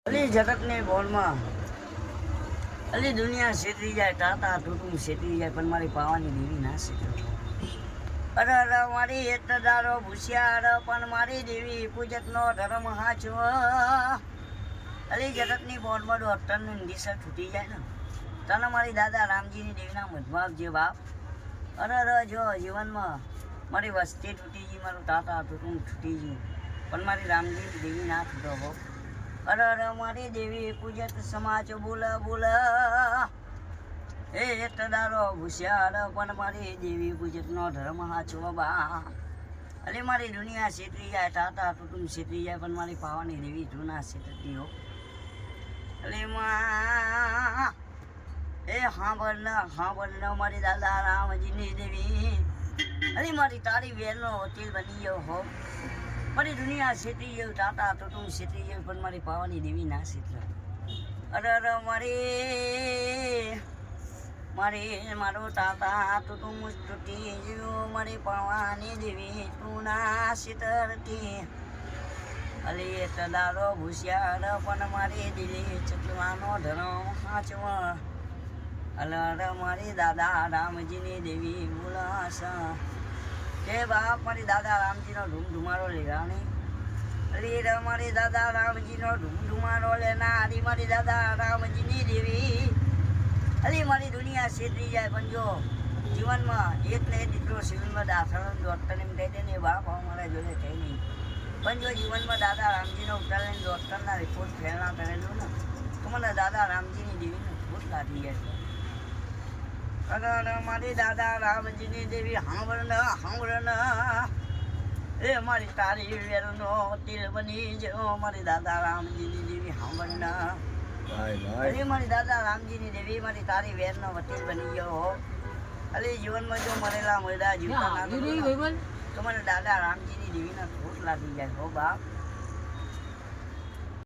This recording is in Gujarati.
અલી જગતની બોલમાં અલી દુનિયા છેતરી જાય, ટાટા તૂટું છેતરી જાય, પણ મારી પાવાની દેવી ના છેતરે. અરે અરે મારી એટલાદારો ભૂસ્યાર, પણ મારી દેવી પૂજકનો ધર્મ હાચવો. અલી જગતની બોલમાં ડોક્ટરની દિશા છૂટી જાય ને, તને મારી દાદા રામજીની દેવીના મધભાવ જે બાપ. અરે અરે જો જીવનમાં મારી વસ્તી તૂટી ગઈ, મારું ટાટા તૂટું છૂટી ગયું, પણ મારી રામજીની દેવી ના છૂટો હો. અરે અરે મારી દેવી પૂજક સમાજ બોલ બોલ, એ એટલાદારો ભૂસ્યાર, પણ મારી દેવી પૂજકનો ધર્મ હાચવો બા. અરે મારી દુનિયા છેતરી જાય, ટાટા તૂટું છેતરી જાય, પણ મારી પાવાની દેવી જૂના છેતરતી હો. અરે માં એ હાંભળ મારી દાદા રામજીની દેવી, અરે મારી તારી વેરનો વકીલ બની ગયો હો. મારી દુનિયા છેતરી ગયું, ટાટા તૂટું છેતરી ગયું, પણ મારી પાવાની દેવી ના છેતરે. અરે અરે મારું ટાટા તૂટું તૂટી ગયું, મારી પાવાની દેવી તું ના છેતરતી. અરે એટલાદારો ભૂસ્યાર, પણ મારી દિલી ચકવાનો ધર્મ હાચવો. અરે મારી દાદા રામજીની દેવી બોલાશ, કે બાપ મારી દાદા રામજીનો ધૂમધુમારો લેવાની. અરે મારી દાદા રામજીનો ધૂમધુમારો લેના. અરે મારી દાદા રામજીની દેવી, અરે મારી દુનિયા છેતરી જાય, પણ જો જીવનમાં એક ને દીકરો સિવિલમાં દાખલ ડૉક્ટરને કહી દે ને બાપ અમારા જોડે કંઈ નહીં, પણ જો જીવનમાં દાદા રામજીનો ઉતારીને ડૉક્ટરના રિપોર્ટ ફેલ ના કરેલું ને, તો મને દાદા રામજીની દેવીને ભૂત લાગી જાય. અરે મારી દાદા રામજીની દેવી સાંભળ, એ મારી તારી વેરનો તિલ બની ગયો. મારી દાદા રામજીની દેવી સાંભળ, અરે મારી દાદા રામજીની દેવી મારી તારી વેરનો વકીલ બની ગયો. અરે જીવનમાં જો મરેલા જીવતા ના તો મને દાદા રામજીની દેવીના ખોટ લાગી જાય હો બાપ.